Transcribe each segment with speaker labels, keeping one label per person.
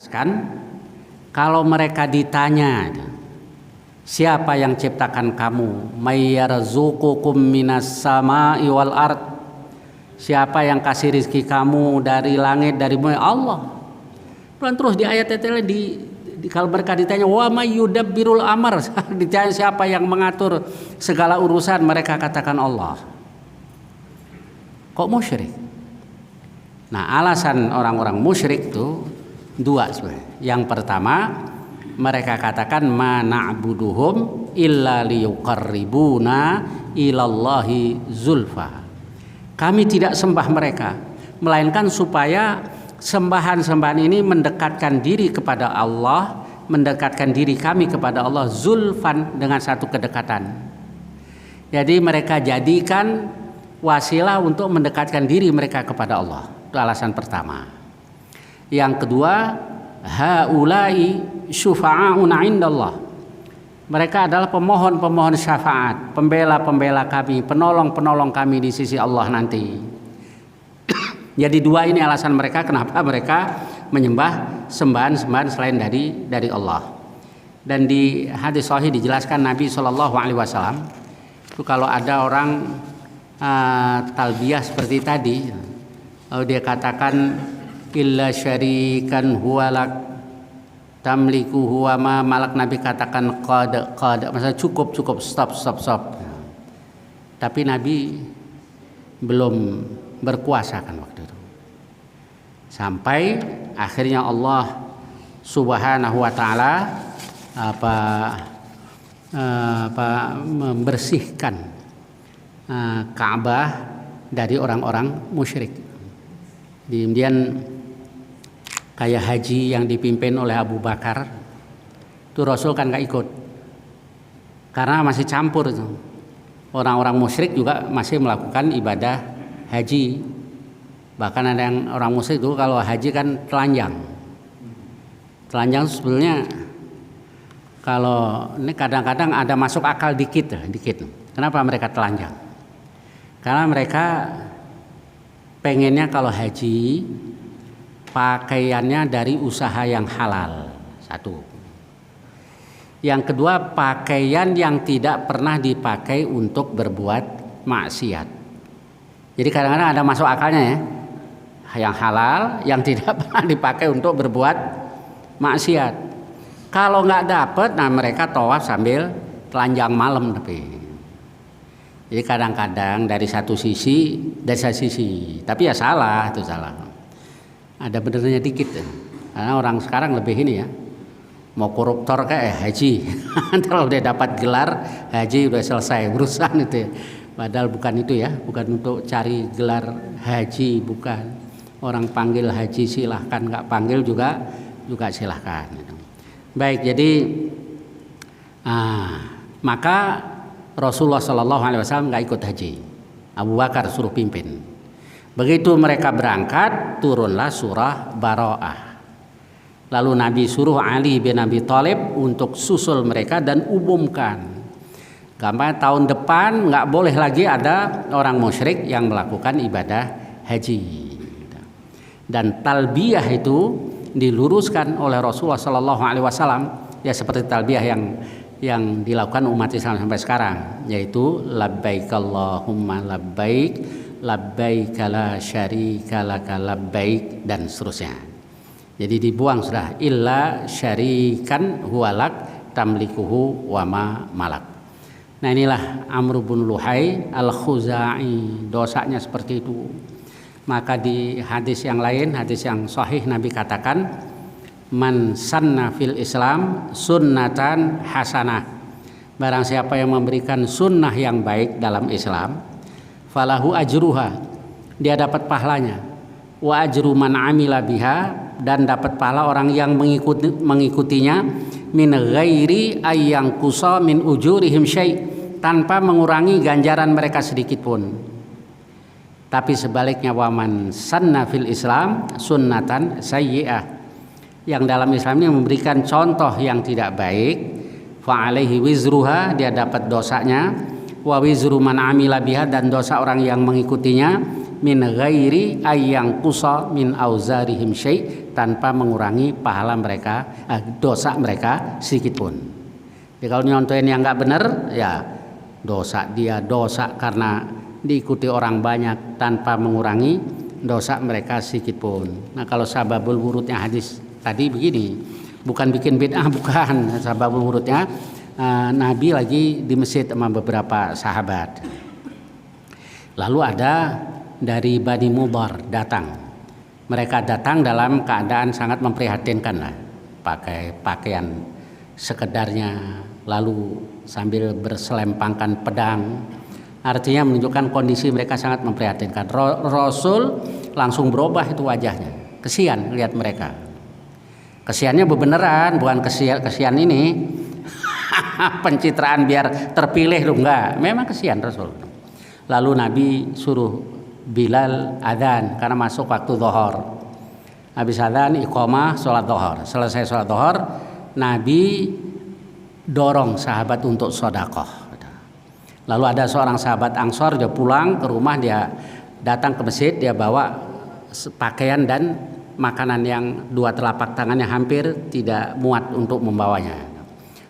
Speaker 1: Kan kalau mereka ditanya, siapa yang ciptakan kamu? Mayyarzuqukum minas sama'i wal ard. Siapa yang kasih rizki kamu dari langit dari bumi? Allah. Dan terus di ayat itu kalau mereka ditanya wa may yudabbirul amr, ditanya siapa yang mengatur segala urusan, mereka katakan Allah. Kok musyrik? Nah, alasan orang-orang musyrik itu dua sebenarnya. Yang pertama, mereka katakan ma na'buduhum illa liyuqarribuna ilallahi zulfa. Kami tidak sembah mereka melainkan supaya sembahan-sembahan ini mendekatkan diri kepada Allah, mendekatkan diri kami kepada Allah zulfan, dengan satu kedekatan. Jadi mereka jadikan wasilah untuk mendekatkan diri mereka kepada Allah. Itu alasan pertama. Yang kedua, haulai syufa'auna indallah. Mereka adalah pemohon-pemohon syafaat, pembela-pembela kami, penolong-penolong kami di sisi Allah nanti. Jadi dua ini alasan mereka kenapa mereka menyembah sembahan-sembahan selain dari Allah. Dan di hadis sahih dijelaskan Nabi SAW itu kalau ada orang talbiyah seperti tadi, lalu dia katakan illa syarikan huwalak tamliku huwa ma malak, Nabi katakan qad, maksudnya cukup, stop. Tapi Nabi belum berkuasa kan waktu itu. Sampai akhirnya Allah Subhanahu wa taala membersihkan Ka'bah dari orang-orang musyrik. Kemudian kayak haji yang dipimpin oleh Abu Bakar, itu Rasul kan gak ikut karena masih campur itu. Orang-orang musyrik juga masih melakukan ibadah haji. Bahkan ada yang orang musyrik dulu kalau haji kan telanjang sebenarnya. Kalau ini kadang-kadang ada masuk akal dikit. Kenapa mereka telanjang? Karena mereka pengennya kalau haji pakaiannya dari usaha yang halal, satu. Yang kedua, pakaian yang tidak pernah dipakai untuk berbuat maksiat. Jadi kadang-kadang ada masuk akalnya ya, yang halal yang tidak pernah dipakai untuk berbuat maksiat. Kalau nggak dapet, nah mereka tawaf sambil telanjang malam. Jadi kadang-kadang dari satu sisi, tapi ya salah, itu salah. Ada benernya dikit ya. Karena orang sekarang lebih ini ya, mau koruptor kayak haji. Kalau udah dapat gelar haji udah selesai urusan itu ya. Padahal bukan itu ya, bukan untuk cari gelar haji, bukan. Orang panggil haji silahkan, nggak panggil juga silahkan. Baik, jadi maka Rasulullah SAW nggak ikut haji. Abu Bakar suruh pimpin. Begitu mereka berangkat, turunlah surah Bara'ah. Lalu Nabi suruh Ali bin Abi Thalib untuk susul mereka dan umumkan, karena tahun depan nggak boleh lagi ada orang musyrik yang melakukan ibadah haji. Dan talbiyah itu diluruskan oleh Rasulullah SAW, ya seperti talbiyah yang dilakukan umat Islam sampai sekarang, yaitu labbaik Allahumma labbaik, labbaik la syarika laka labbaik, dan seterusnya. Jadi dibuang sudah illa syarikan huwalak tamlikuhu wa ma malak. Nah inilah Amr bin Luhai al-Khuzai, dosanya seperti itu. Maka di hadis yang lain, hadis yang sahih, Nabi katakan man sanna fil Islam sunnatan hasanah. Barang siapa yang memberikan sunnah yang baik dalam Islam, falahu ajruha, dia dapat pahalanya, wa ajru man amila biha, dan dapat pahala orang yang mengikutinya, min ghairi ayyang kusa min ujurihim syai', tanpa mengurangi ganjaran mereka sedikit pun. Tapi sebaliknya, waman sanna fil Islam sunnatan sayyi'ah, yang dalam Islam ini memberikan contoh yang tidak baik, fa alaihi wizruha, dia dapat dosanya, wa wizru man amila biha, dan dosa orang yang mengikutinya, min ghairi ayyang qusa min auzarihim syai', tanpa mengurangi pahala mereka, dosa mereka sedikit pun. Jadi kalau nyontohin yang nggak benar, ya dosa karena diikuti orang banyak tanpa mengurangi dosa mereka sedikit pun. Nah kalau sababul wurudnya hadis tadi begini, bukan bikin bid'ah, bukan. Sababul wurudnya Nabi lagi di masjid sama beberapa sahabat. Lalu ada dari Bani Mudhar datang. Mereka datang dalam keadaan sangat memprihatinkan lah, pakai pakaian sekedarnya, lalu sambil berselempangkan pedang. Artinya menunjukkan kondisi mereka sangat memprihatinkan. Rasul langsung berubah itu wajahnya, kesian lihat mereka. Kesiannya beneran, bukan kesian ini pencitraan biar terpilih loh, enggak. Memang kesian Rasul. Lalu Nabi suruh Bilal adzan karena masuk waktu zuhur. Habis adzan iqamah sholat zuhur. Selesai sholat zuhur, Nabi dorong sahabat untuk sedekah. Lalu ada seorang sahabat Ansor, dia pulang ke rumah, dia datang ke masjid, dia bawa pakaian dan makanan yang dua telapak tangannya hampir tidak muat untuk membawanya.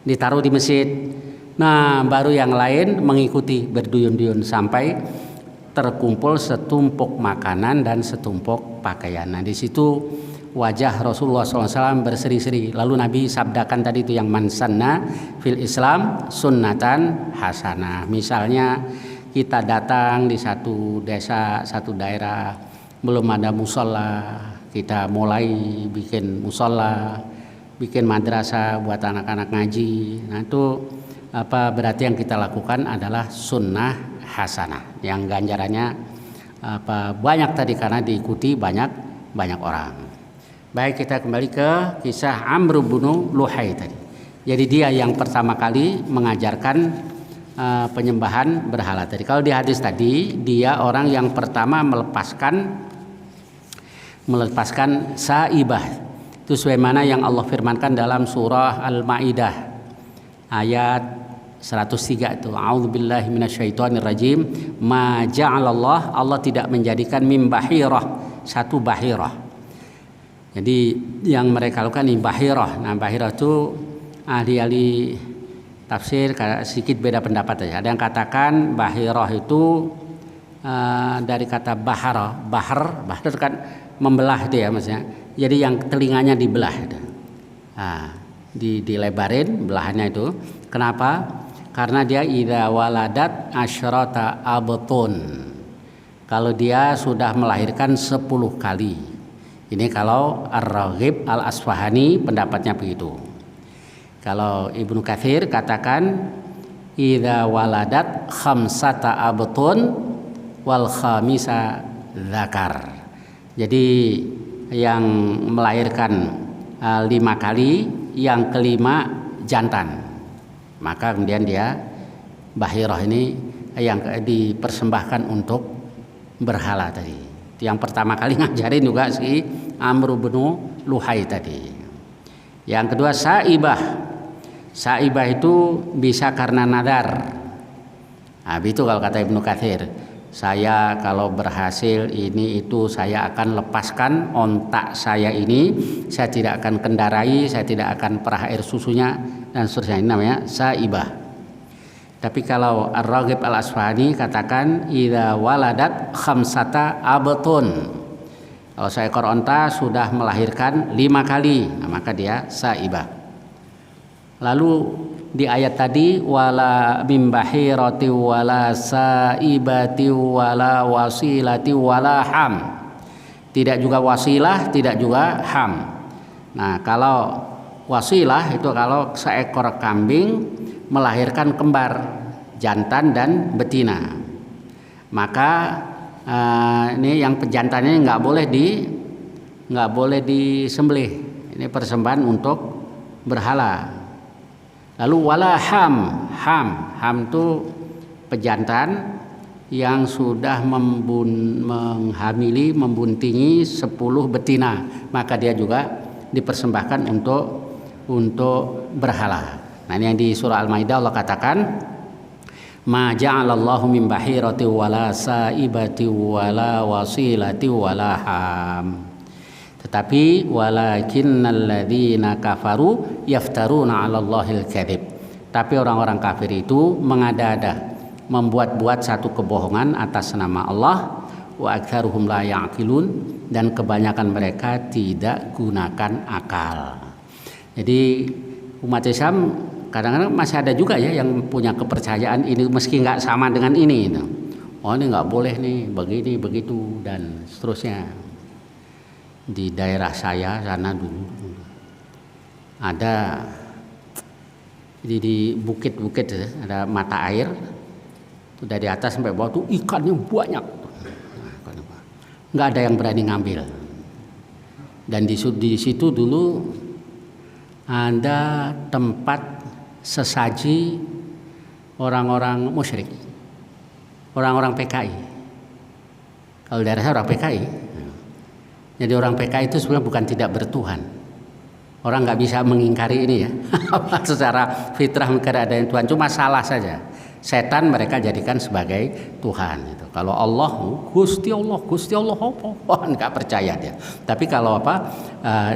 Speaker 1: Ditaruh di masjid. Nah, baru yang lain mengikuti berduyun-duyun sampai terkumpul setumpuk makanan dan setumpuk pakaian. Nah, di situ wajah Rasulullah SAW berseri-seri. Lalu Nabi sabdakan tadi itu yang mansanna fil Islam sunnatan hasanah. Misalnya kita datang di satu desa, satu daerah, belum ada musola, kita mulai bikin musola, bikin madrasah buat anak-anak ngaji. Nah itu berarti yang kita lakukan adalah sunnah hasanah yang ganjarannya banyak tadi karena diikuti banyak orang. Baik, kita kembali ke kisah Amr bin Luhai tadi. Jadi dia yang pertama kali mengajarkan penyembahan berhala tadi. Kalau di hadis tadi dia orang yang pertama melepaskan saibah. Itu sebagaimana yang Allah firmankan dalam surah Al-Maidah ayat 103 itu. A'udzubillahi minasyaitonirrajim. Ma ja'alallah, Allah tidak menjadikan min bahirah, satu bahirah. Jadi yang mereka lakukan ini bahirah. Nah bahirah itu ahli-ahli tafsir sedikit beda pendapat aja. Ada yang katakan bahirah itu dari kata bahar kan membelah itu ya maksudnya. Jadi yang telinganya dibelah itu. Nah, dilebarin belahannya itu. Kenapa? Karena dia idza waladat asyrata abtun. Kalau dia sudah melahirkan 10 kali. Ini kalau Ar-Raghib Al-Asfahani pendapatnya begitu. Kalau Ibnu Katsir katakan idza waladat khamsata abtun wal khamisa dzakar. Jadi yang melahirkan 5 kali, yang kelima jantan. Maka kemudian dia bahirah ini yang dipersembahkan untuk berhala tadi. Yang pertama kali ngajarin juga si Amr bin Luhai tadi. Yang kedua saibah. Saibah itu bisa karena nadar. Nah, itu kalau kata Ibnu Katsir, saya kalau berhasil ini itu saya akan lepaskan ontak saya ini, saya tidak akan kendarai, saya tidak akan perah air susunya dan seterusnya. Ini namanya saibah. Tapi kalau Ar-Raghib Al-Asfahani katakan idza waladat khamsata abtun. Kalau seekor onta sudah melahirkan 5 kali, nah maka dia saibah. Lalu di ayat tadi wala bimbahirati wala saibati wala wasilati wala ham. Tidak juga wasilah, tidak juga ham. Nah, kalau wasilah itu kalau seekor kambing melahirkan kembar jantan dan betina, maka ini yang pejantannya nggak boleh disembelih. Ini persembahan untuk berhala. Lalu wala ham itu pejantan yang sudah menghamili, membuntingi 10 betina, maka dia juga dipersembahkan untuk berhala. Nah ini yang di surah Al-Maidah Allah katakan ma ja'alallahu min bahirati wala saibati wala wasilati wala ham. Tetapi walakinnal ladzina kafaru yaftaruna 'alallahil kadzib. Tapi orang-orang kafir itu mengada-ada, membuat-buat satu kebohongan atas nama Allah. Wa aktsaruhum la ya'qilun, dan kebanyakan mereka tidak gunakan akal. Jadi umat Islam kadang-kadang masih ada juga ya yang punya kepercayaan ini meski nggak sama dengan ini. Oh ini nggak boleh nih, begini begitu dan seterusnya. Di daerah saya sana dulu ada di bukit-bukit ada mata air, tuh dari atas sampai bawah tuh ikannya banyak, nggak ada yang berani ngambil. Dan di situ dulu ada tempat sesaji orang-orang musyrik, orang-orang PKI. Kalau daerah saya orang PKI, jadi orang PKI itu sebenarnya bukan tidak bertuhan. Orang nggak bisa mengingkari ini ya, secara fitrah mengingkari ada yang Tuhan, cuma salah saja. Setan mereka jadikan sebagai Tuhan. Gitu. Kalau Allah, Gusti Allah apa? Nggak percaya dia. Tapi kalau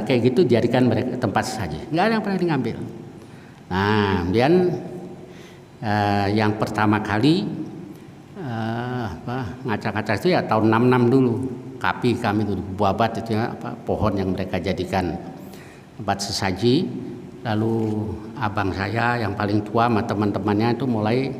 Speaker 1: kayak gitu jadikan mereka tempat saja. Nggak ada yang pernah ngambil. Nah, kemudian yang pertama kali ngaca-ngaca itu ya tahun 66 dulu. Kami dulu buabat itu ya, pohon yang mereka jadikan tempat sesaji. Lalu abang saya yang paling tua sama teman-temannya itu mulai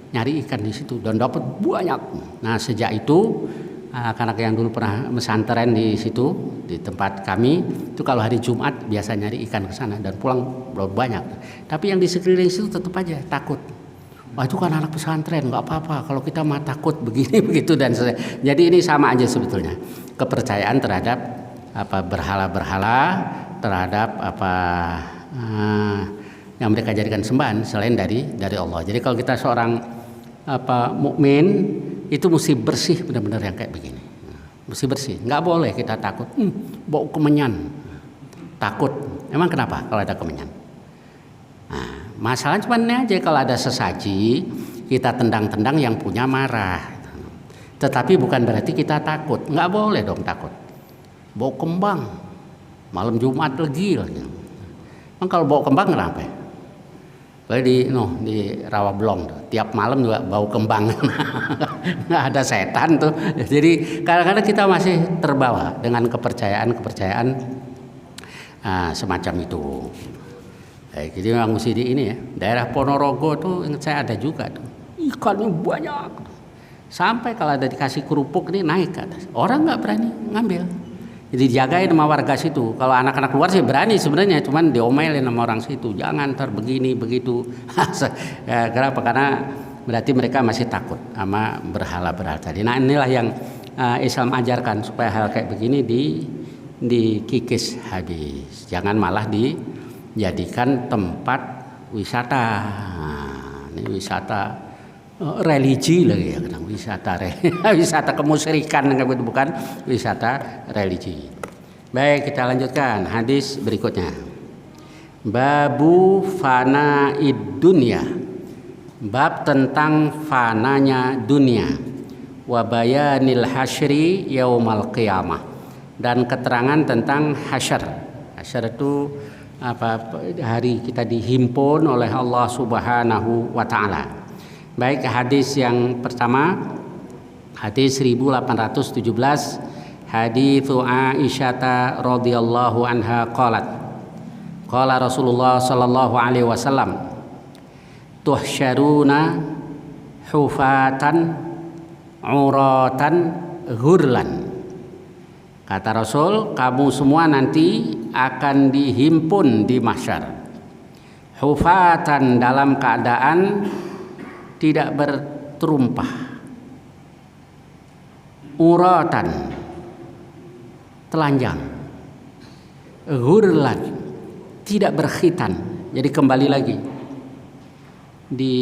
Speaker 1: nyari ikan di situ dan dapat banyak. Nah sejak itu anak-anak yang dulu pernah pesantren di situ di tempat kami itu kalau hari Jumat biasa nyari ikan ke sana dan pulang banyak. Tapi yang di sekeliling situ tetap aja takut. Wah itu kan anak pesantren, nggak apa-apa kalau kita mah takut begini begitu dan jadi ini sama aja sebetulnya kepercayaan terhadap berhala-berhala, terhadap yang mereka jadikan sembahan selain dari Allah. Jadi kalau kita seorang mukmin itu mesti bersih benar-benar yang kayak begini, mesti bersih, nggak boleh kita takut bau kemenyan, takut. Emang kenapa kalau ada kemenyan? Nah, masalah cuma ini aja, kalau ada sesaji kita tendang-tendang yang punya marah, tetapi bukan berarti kita takut, nggak boleh dong takut. Bau kembang malam Jumat lagi. Emang kalau bau kembang kenapa? Di Rawabelong tiap malam juga bau kembang. Nggak ada setan tuh. Jadi kadang-kadang kita masih terbawa dengan kepercayaan semacam itu. Jadi memang mesti di ini ya. Daerah Ponorogo tuh ingat saya ada juga tuh. Ikannya banyak. Sampai kalau ada dikasih kerupuk nih naik ke atas. Orang nggak berani ngambil. Jadi dijagain sama warga situ. Kalau anak-anak luar sih berani sebenarnya, cuman diomelin sama orang situ. Jangan ntar begini begitu. Kenapa? Karena berarti mereka masih takut sama berhala-berhala tadi. Nah inilah yang Islam ajarkan supaya hal kayak begini dikikis habis. Jangan malah dijadikan tempat wisata. Ini wisata religi lagi ya, kadang wisata kemusyrikan, bukan wisata religi. Baik, kita lanjutkan hadis berikutnya. Babu fanaid dunya, bab tentang fananya dunia. Wa bayanil hasyri yaumal qiyamah, dan keterangan tentang hasyr. Hasyr itu hari kita dihimpun oleh Allah Subhanahu wa taala. Baik, hadis yang pertama, hadis 1817, hadits Aisyah radhiyallahu anha qalat, qala Rasulullah sallallahu alaihi wasallam, tuhsyaruna hufatan uratan ghurlan. Kata Rasul, kamu semua nanti akan dihimpun di mahsyar. Hufatan dalam keadaan tidak berterumpah, uratan telanjang, ghurlan tidak berkhitan. Jadi kembali lagi di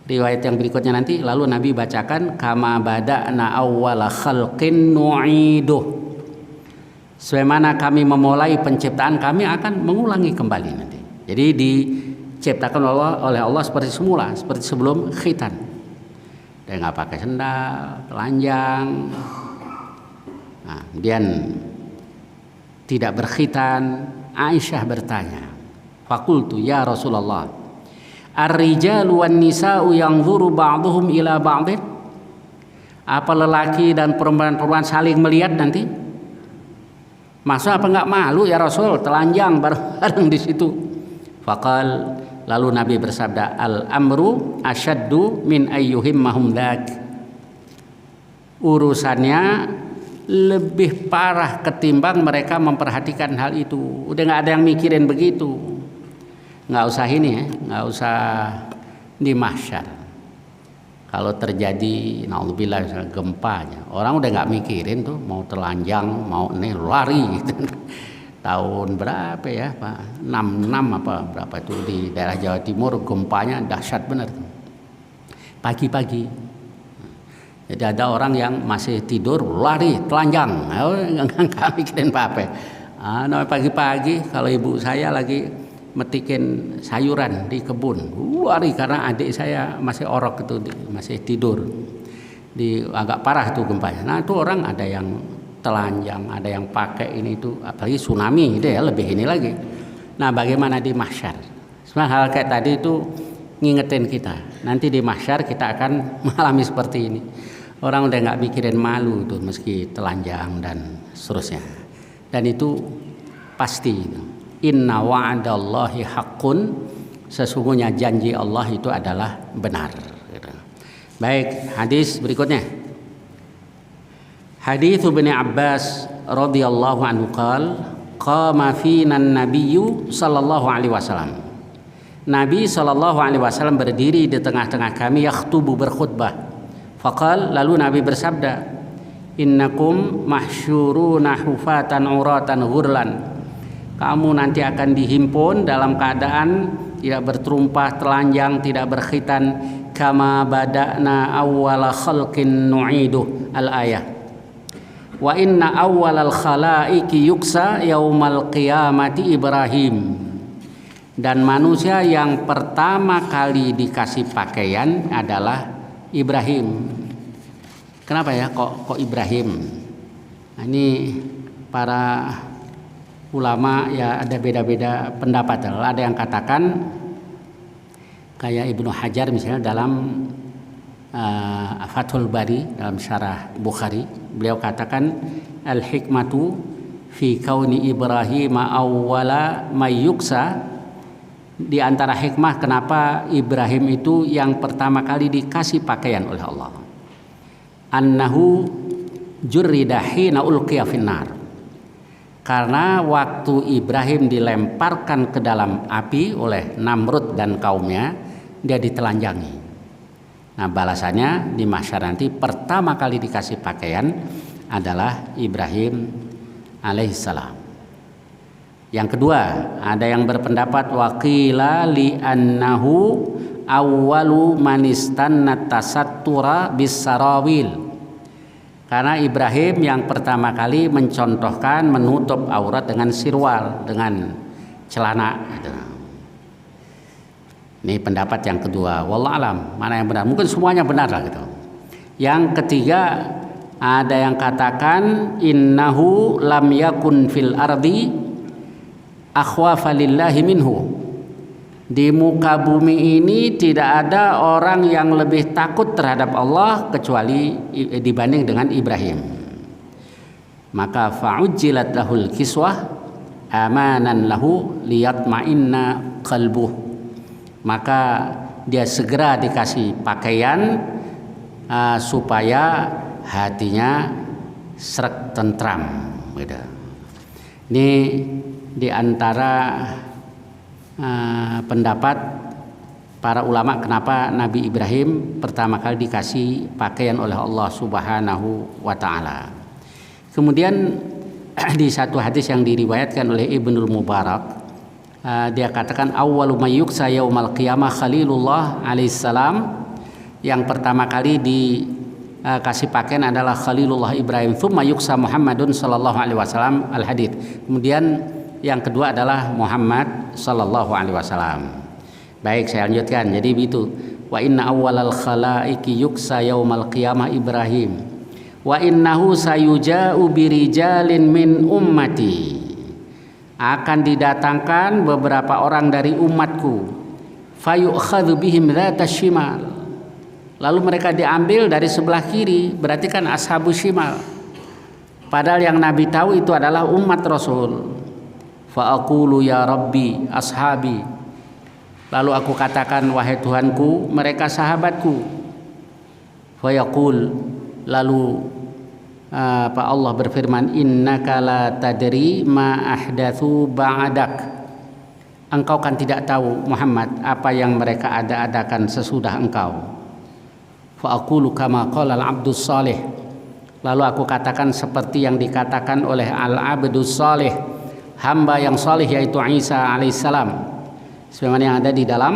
Speaker 1: riwayat yang berikutnya nanti, lalu Nabi bacakan kama bada'na awwala khalqin nu'iduh, sebagaimana kami memulai penciptaan kami akan mengulangi kembali nanti. Jadi diciptakan oleh Allah seperti semula, seperti sebelum khitan. Dia nggak pakai sendal, telanjang. Nah, kemudian tidak berkhitan. Aisyah bertanya, faqultu ya Rasulullah, ar-rijalu wan nisa'u yanzuru ba'dhum ila ba'dhin? Apa lelaki dan perempuan-perempuan saling melihat nanti? Masa apa enggak malu ya Rasul, telanjang bareng-bareng di situ? Faqal, lalu Nabi bersabda, al-amru asyaddu min ayyuhimmahum dzak. Urusannya lebih parah ketimbang mereka memperhatikan hal itu. Udah nggak ada yang mikirin begitu. Nggak usah ini ya, nggak usah di mahsyar. Kalau terjadi, naudzubillah misalnya gempanya, orang udah nggak mikirin tuh mau telanjang, mau nih lari gitu. Tahun berapa ya Pak? 66 apa berapa itu di daerah Jawa Timur, gempanya dahsyat benar tuh. Pagi-pagi. Jadi ada orang yang masih tidur lari telanjang, nggak mikirin apa-apa. Pagi-pagi kalau ibu saya lagi metikin sayuran di kebun, lari karena adik saya masih orok itu, masih tidur. Agak parah tuh gempanya. Nah itu orang ada yang telanjang, ada yang pakai ini itu, apalagi tsunami itu ya lebih ini lagi. Nah bagaimana di mahsyar? Sebenarnya hal kayak tadi itu ngingetin kita. Nanti di mahsyar kita akan mengalami seperti ini. Orang udah nggak mikirin malu tuh meski telanjang dan seterusnya. Dan itu pasti. Inna wa'adallahi haqqun, sesungguhnya janji Allah itu adalah benar. Baik, hadis berikutnya. Hadits Ibnu Abbas radhiyallahu anhu qama fina an-nabiyyu sallallahu alaihi wasallam. Nabi sallallahu alaihi wasallam berdiri di tengah-tengah kami yakhtubu berkhutbah. Faqal, lalu Nabi bersabda, innakum mahsyuruna hufatan uratan ghurlan. Kamu nanti akan dihimpun dalam keadaan tidak berterumpah, telanjang, tidak berkhitan. Kama bada'na awwala khalqin nu'iduh, al-ayah. Wa inna awwalal khalaiki yuksa yaumal qiyamati Ibrahim. Dan manusia yang pertama kali dikasih pakaian adalah Ibrahim. Kenapa ya kok Ibrahim? Nah, ini para ulama ya ada beda-beda pendapat. Ada yang katakan kayak Ibnu Hajar misalnya dalam Fathul Bari dalam syarah Bukhari, beliau katakan al-hikmatu fi kauni Ibrahim awwala mayyuksa. Di antara hikmah kenapa Ibrahim itu yang pertama kali dikasih pakaian oleh Allah, annahu jurrida hina ulqiya finnar, karena waktu Ibrahim dilemparkan ke dalam api oleh Namrud dan kaumnya, dia ditelanjangi. Nah balasannya di mahsyar nanti pertama kali dikasih pakaian adalah Ibrahim alaihissalam. Yang kedua, ada yang berpendapat waqila li annahu awwalu man istanna tasattura bisarawil. Karena Ibrahim yang pertama kali mencontohkan menutup aurat dengan sirwal, dengan celana gitu. Ini pendapat yang kedua. Wallahu alam, mana yang benar? Mungkin semuanya benar lah gitu. Yang ketiga, ada yang katakan innahu lam yakun fil ardi akhwafa lillahi minhu. Di muka bumi ini tidak ada orang yang lebih takut terhadap Allah kecuali dibanding dengan Ibrahim. Maka fa'ujjilat lahul kiswah amanan lahu liyatma'inna qalbuh. Maka dia segera dikasih pakaian supaya hatinya sreg tentram gitu. Ini di antara pendapat para ulama kenapa Nabi Ibrahim pertama kali dikasih pakaian oleh Allah Subhanahu wa taala. Kemudian di satu hadis yang diriwayatkan oleh Ibnul Mubarak, dia katakan awwalu may yuksa yaumal qiyamah Khalilullah alaihissalam. Yang pertama kali dikasih pakaian adalah Khalilullah Ibrahim, tsumma yuksa Muhammadun sallallahu alaihi wasallam, al hadits. Kemudian yang kedua adalah Muhammad sallallahu alaihi wasallam. Baik, saya lanjutkan. Jadi begitu. Wa inna awwalal khalaiqi yuksa yaumal qiyamah Ibrahim. Wa innahu sayuja'u birijalin min ummati. akan didatangkan beberapa orang dari umatku, fayu'khadhu bihim dzatas shimal, lalu mereka diambil dari sebelah kiri, berarti kan ashabu shimal, padahal yang Nabi tahu itu adalah umat Rasul. Fa aqulu ya rabbi ashabi, lalu aku katakan wahai Tuhanku, mereka sahabatku. Fa yaqul, lalu Pak Allah berfirman, innaka la tadri ma ahdatsu ba'dak, engkau kan tidak tahu Muhammad apa yang mereka ada-adakan sesudah engkau. Fa aqulu kama qala al-'abdus salih, lalu aku katakan seperti yang dikatakan oleh al-'abdus salih, hamba yang salih, yaitu Isa alaihissalam, sebagaimana yang ada di dalam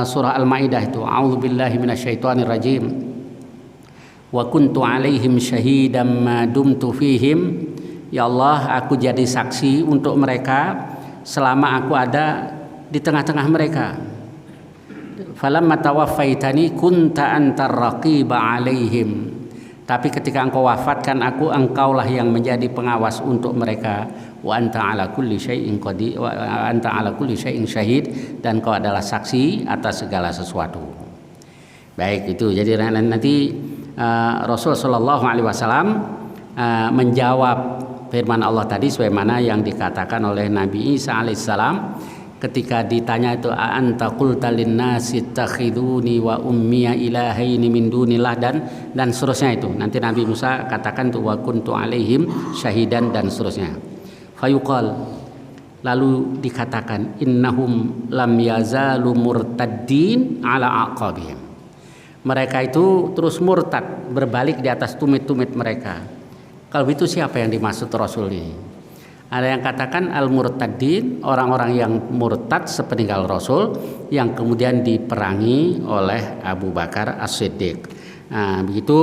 Speaker 1: surah Al-Maidah itu, a'udzubillahi minasyaitonir rajim. Wa kuntu alaihim syahidan ma dumtu fihim, ya Allah, aku jadi saksi untuk mereka selama aku ada di tengah-tengah mereka. Falamma tawaffaitani kunta antar raqiba alaihim, tapi ketika engkau wafatkan aku, engkaulah yang menjadi pengawas untuk mereka. Wa anta ala kulli syai'in qadir, wa anta ala kulli syai'in syahid, dan kau adalah saksi atas segala sesuatu. Baik, itu jadi nanti Rasul Shallallahu Alaihi Wasallam menjawab firman Allah tadi sebagaimana yang dikatakan oleh Nabi Isa alaihissalam ketika ditanya itu, anta qulta linnasi ittakhiduni wa ummiya ilahaini min dunillah, dan seterusnya itu. Nanti Nabi Musa katakan tuh wa kuntu alaihim syahidan dan seterusnya. Fayuqal, lalu dikatakan, innahum lam yazalu murtaddin ala aqabihim, mereka itu terus murtad, berbalik di atas tumit-tumit mereka. Kalau itu siapa yang dimaksud Rasul ini? Ada yang katakan al-murtaddin, orang-orang yang murtad sepeninggal Rasul yang kemudian diperangi oleh Abu Bakar As-Siddiq. Nah, begitu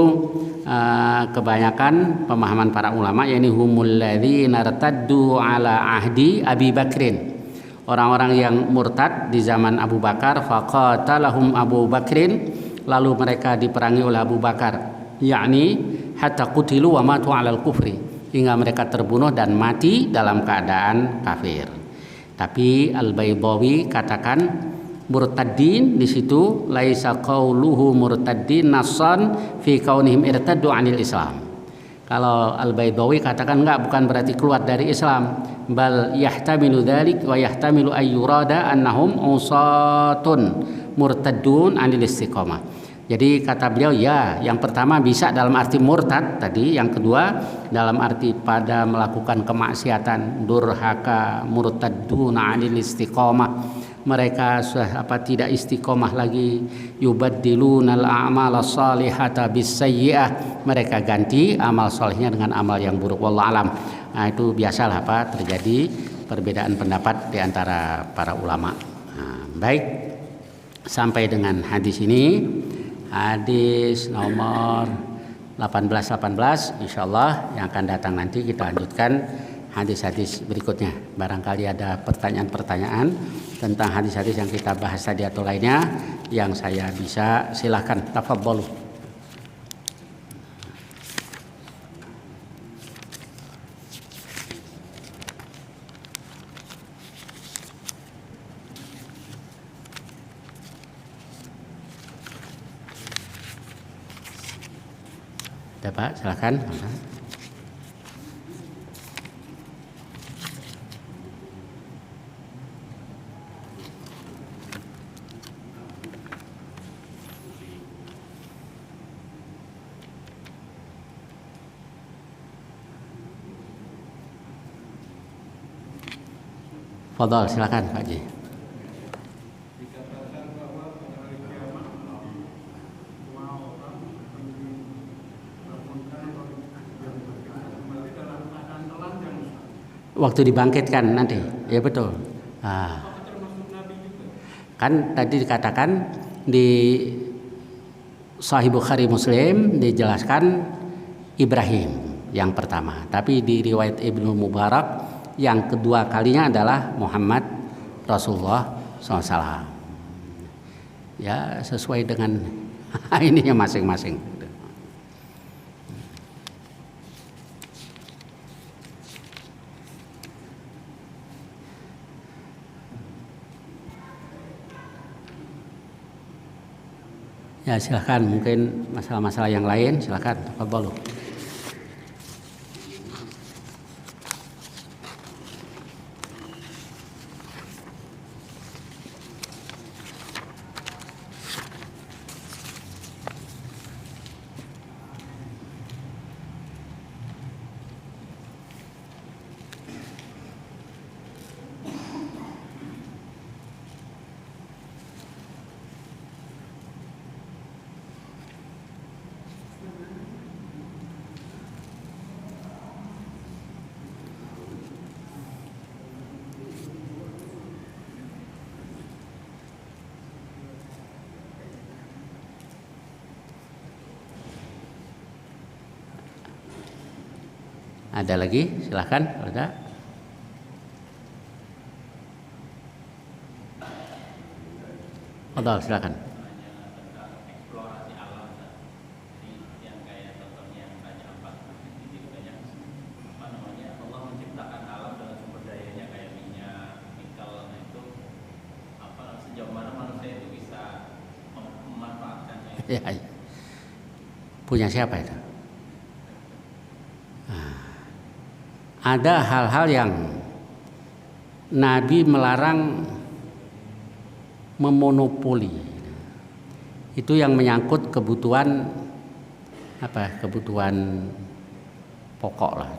Speaker 1: kebanyakan pemahaman para ulama, yakni humul ladzina irtaddu ala ahdi Abi Bakrin, orang-orang yang murtad di zaman Abu Bakar, faqatalahum Abu Bakrin, lalu mereka diperangi oleh Abu Bakar, yakni hatta qutilu wa matu 'alal kufri, hingga mereka terbunuh dan mati dalam keadaan kafir. Tapi Al-Baydawi katakan murtaddin di situ laisa qauluhu murtaddin nassan fi kaunihim irtaddu 'anil Islam. Kalau Al-Baydawi katakan enggak, bukan berarti keluar dari Islam, bal yahtamilu dzalik wa yahtamilu ayyurada annahum usatun murtaddun 'anil istiqamah. Jadi kata beliau, ya, yang pertama bisa dalam arti murtad tadi, yang kedua dalam arti pada melakukan kemaksiatan, durhaka, murtaddun 'anil istiqamah, mereka tidak istiqomah lagi, yubaddilunal a'mal salihata bis-sayyi'ah, mereka ganti amal solehnya dengan amal yang buruk. Wallahu alam. Nah, itu biasalah terjadi perbedaan pendapat di antara para ulama. Nah, baik, sampai dengan hadis ini, hadis nomor 18 insyaallah yang akan datang nanti kita lanjutkan hadis-hadis berikutnya. Barangkali ada pertanyaan-pertanyaan tentang hadis-hadis yang kita bahas tadi atau lainnya yang saya bisa, silakan, tafadhalu. Ada Pak, silakan. Fadhal, silakan Pak Ji. Waktu dibangkitkan nanti, ya betul. Kan tadi dikatakan di Sahih Bukhari Muslim dijelaskan Ibrahim yang pertama, tapi di riwayat Ibnu Mubarak yang kedua kalinya adalah Muhammad Rasulullah SAW. Ya, sesuai dengan ininya masing-masing. Ya silakan, mungkin masalah-masalah yang lain silakan. Tafadhalu. Ada lagi? Silahkan. Ada? Odol, silakan. Ya, ya. Punya siapa itu? Ada hal-hal yang Nabi melarang memonopoli. Itu yang menyangkut kebutuhan kebutuhan pokok lah.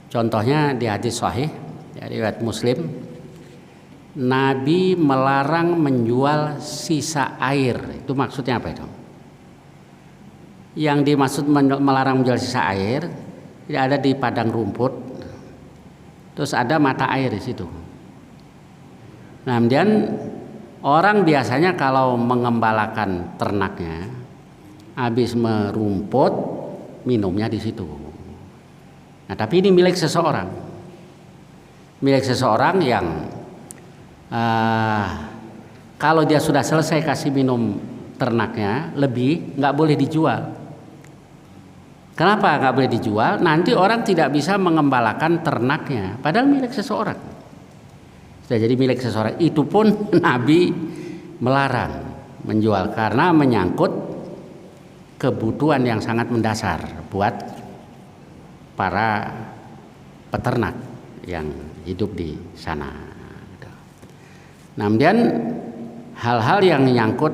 Speaker 1: Contohnya di hadis sahih dari riwayat Muslim, Nabi melarang menjual sisa air. Itu maksudnya apa itu? Yang dimaksud melarang menjual sisa air, tidak ada di padang rumput, terus ada mata air di situ. Nah, kemudian orang biasanya kalau mengembalakan ternaknya, habis merumput, minumnya di situ. Nah, tapi ini milik seseorang, yang kalau dia sudah selesai kasih minum ternaknya lebih, nggak boleh dijual. Kenapa nggak boleh dijual? Nanti orang tidak bisa mengembalakan ternaknya, padahal milik seseorang. Sudah jadi milik seseorang. Itu pun Nabi melarang menjual karena menyangkut kebutuhan yang sangat mendasar buat para peternak yang hidup di sana. Nah, kemudian hal-hal yang menyangkut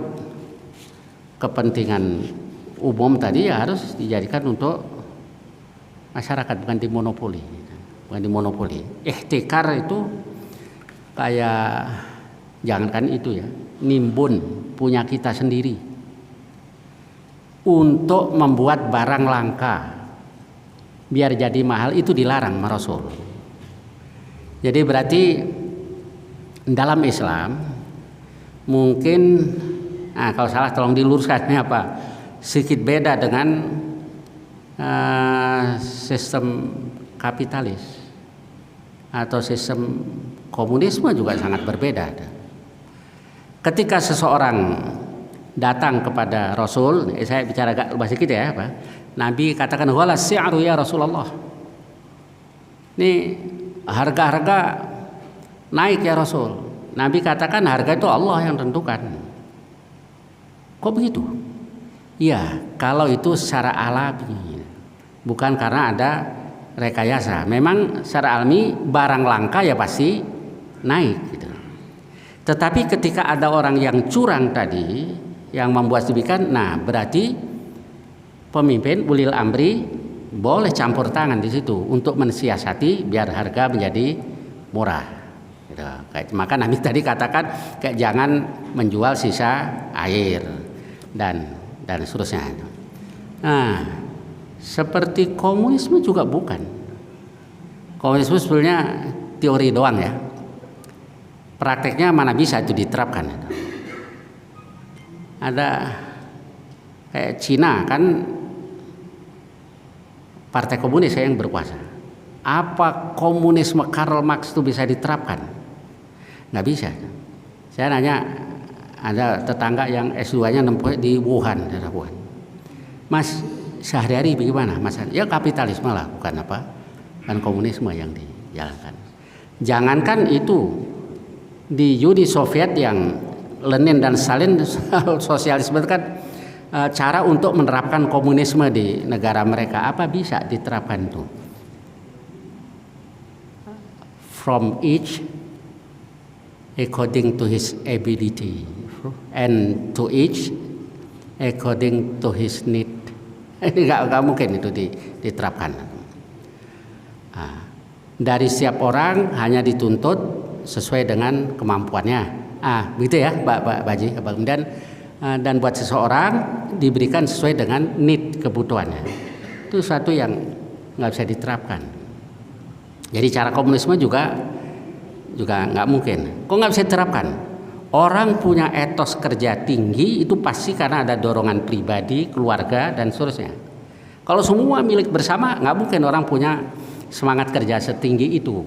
Speaker 1: kepentingan umum tadi ya harus dijadikan untuk masyarakat, bukan dimonopoli. Ihtikar itu kayak, jangankan itu ya, nimbun punya kita sendiri untuk membuat barang langka biar jadi mahal, itu dilarang sama Rasul. Jadi berarti dalam Islam mungkin, kalau salah tolong diluruskan apa, sedikit beda dengan sistem kapitalis atau sistem komunisme, juga sangat berbeda. Ketika seseorang datang kepada Rasul, saya bicara agak lebih sedikit ya, Nabi katakan, wala si'ru ya Rasulullah, ini harga-harga naik ya Rasul. Nabi katakan harga itu Allah yang tentukan. Kok begitu? Ya, kalau itu secara alami, bukan karena ada rekayasa. Memang secara alami barang langka ya pasti naik gitu. Tetapi ketika ada orang yang curang tadi, yang membuat demikian, nah berarti pemimpin ulil amri boleh campur tangan di situ untuk mensiasati biar harga menjadi murah. Gitu. Maka Nabi tadi katakan kayak jangan menjual sisa air dan seterusnya. Nah, seperti komunisme juga bukan. Komunisme sebenarnya teori doang ya. Prakteknya mana bisa itu diterapkan. Ada kayak Cina kan, partai komunis yang berkuasa. Apa komunisme Karl Marx itu bisa diterapkan? Nggak bisa. Saya nanya, ada tetangga yang S2-nya nempuh di Wuhan, daerah Wuhan. Mas, sehari-hari bagaimana Mas? Ya kapitalisme lah, bukan apa? Kan komunisme yang dijalankan. Jangankan itu, di Uni Soviet yang Lenin dan Stalin sosialisme itu kan cara untuk menerapkan komunisme di negara mereka. Apa bisa diterapkan itu? From each according to his ability and to each according to his need. Ini nggak mungkin itu diterapkan. Dari setiap orang hanya dituntut sesuai dengan kemampuannya. Begitu ya, Pak Baji. Kemudian dan buat seseorang diberikan sesuai dengan need, kebutuhannya. Itu satu yang nggak bisa diterapkan. Jadi cara komunisme juga nggak mungkin. Kok nggak bisa diterapkan? Orang punya etos kerja tinggi itu pasti karena ada dorongan pribadi, keluarga dan seterusnya. Kalau semua milik bersama, nggak mungkin orang punya semangat kerja setinggi itu.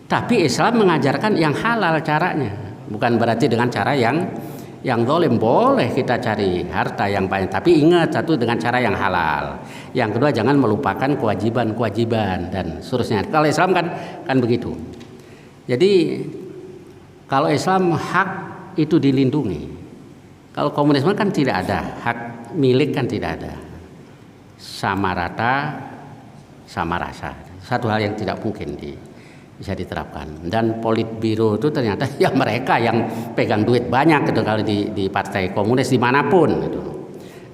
Speaker 1: Tapi Islam mengajarkan yang halal caranya, bukan berarti dengan cara yang zalim. Boleh kita cari harta yang banyak, tapi ingat, satu, dengan cara yang halal. Yang kedua, jangan melupakan kewajiban dan seterusnya. Kalau Islam kan begitu. Jadi kalau Islam hak itu dilindungi. Kalau komunisme kan tidak ada, hak milik kan tidak ada. Sama rata, sama rasa. Satu hal yang tidak mungkin bisa diterapkan. Dan Politbiro itu ternyata ya mereka yang pegang duit banyak gitu kalau di partai komunis dimanapun gitu.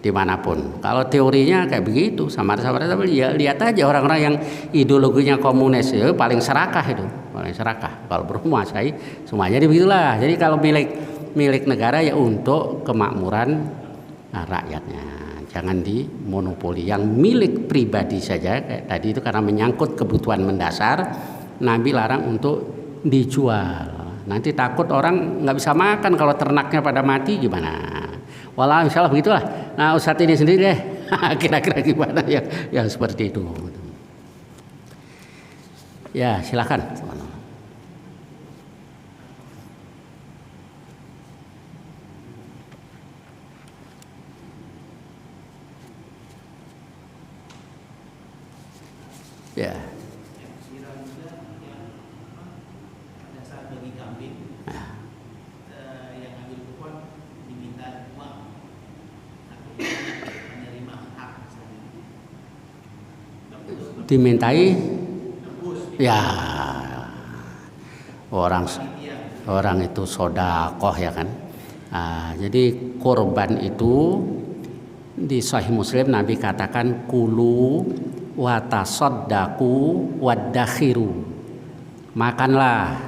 Speaker 1: Dimanapun. Kalau teorinya kayak begitu, sama rasa ya lihat aja orang-orang yang ideologinya komunis itu paling serakah itu. Paling serakah. Kalau bermenguasai semuanya jadi begitulah. Jadi kalau milik negara ya untuk kemakmuran rakyatnya. Jangan dimonopoli. Yang milik pribadi saja kayak tadi itu karena menyangkut kebutuhan mendasar, Nabi larang untuk dijual. Nanti takut orang nggak bisa makan kalau ternaknya pada mati gimana? Walau insyaallah begitulah. Nah Ustadz ini sendiri deh kira-kira gimana yang seperti itu. Ya silakan. Ya. Dimintai ya orang itu sodakoh ya kan. Jadi korban itu di Sahih Muslim Nabi katakan kulu watasodaku wadakhiru, makanlah,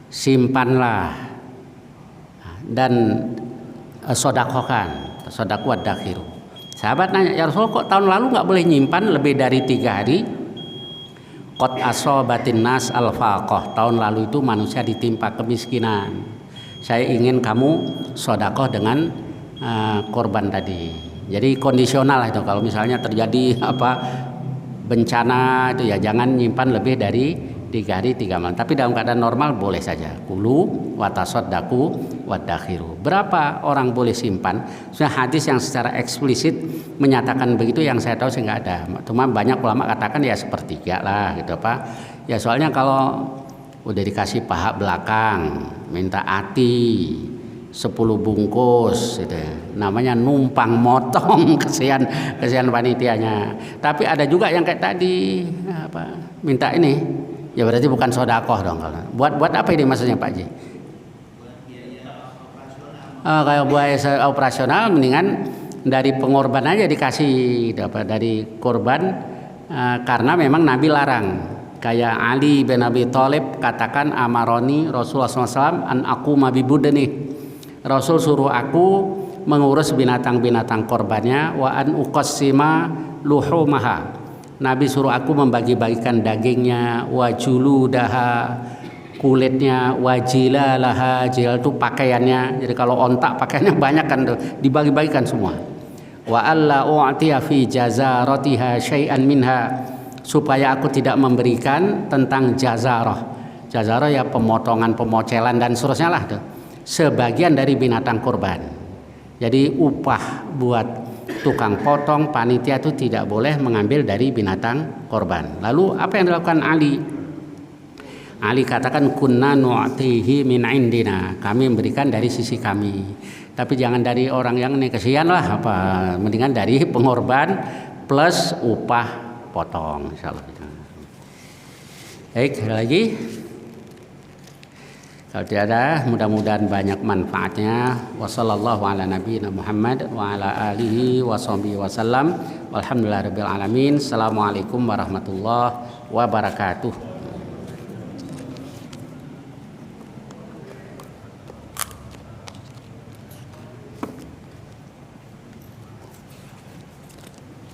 Speaker 1: simpanlah dan sodakohkan, sodaku wadakhiru. Sahabat nanya, ya Rasulullah kok tahun lalu nggak boleh nyimpan lebih dari 3 hari? Qad asobatin nas al-faqah, tahun lalu itu manusia ditimpa kemiskinan. Saya ingin kamu sodakoh dengan korban tadi. Jadi kondisional itu, kalau misalnya terjadi bencana itu ya jangan nyimpan lebih dari 3 hari 3 malam. Tapi dalam keadaan normal boleh saja. Kulu watasoddaku wadakhiru. Berapa orang boleh simpan? Sudah hadis yang secara eksplisit menyatakan begitu, yang saya tahu sih nggak ada. Cuma banyak ulama katakan ya 1/3 lah gitu Pak. Ya soalnya kalau udah dikasih paha belakang, minta ati 10 bungkus gitu. Namanya numpang motong, kesian panitianya. Tapi ada juga yang kayak tadi minta ini. Ya berarti bukan sodakoh dong. Buat apa ini maksudnya Pak Ji? Kayak buat operasional, mendingan dari pengorban aja dikasih dari korban, karena memang Nabi larang. Kayak Ali bin Abi Thalib katakan amaroni Rasulullah SAW an aku mabibudani. Rasul suruh aku mengurus binatang-binatang korbannya, wa an uqassima luhumaha. Nabi suruh aku membagi-bagikan dagingnya, wajuludaha, kulitnya, wajilalaha, jilal itu pakaiannya. Jadi kalau ontak pakaiannya banyak kan tuh, dibagi-bagikan semua. Wa alla u'tiya fi jazaratiha syai'an minha, supaya aku tidak memberikan tentang jazarah. Jazarah ya pemotongan, pemocelan dan seterusnya lah tuh. Sebagian dari binatang kurban. Jadi upah buat tukang potong, panitia itu tidak boleh mengambil dari binatang korban. Lalu apa yang dilakukan Ali? Ali katakan kunna nu'tihi min indina, kami memberikan dari sisi kami. Tapi jangan dari orang yang ini kesian lah apa, mendingan dari pengorban plus upah potong insyaallah. Baik, lagi. Kalau tidak ada, mudah-mudahan banyak manfaatnya. Wassallallahu ala nabiyina Muhammad wa ala alihi washabihi wasallam. Walhamdulillahirabbil alamin. Assalamualaikum warahmatullahi wabarakatuh.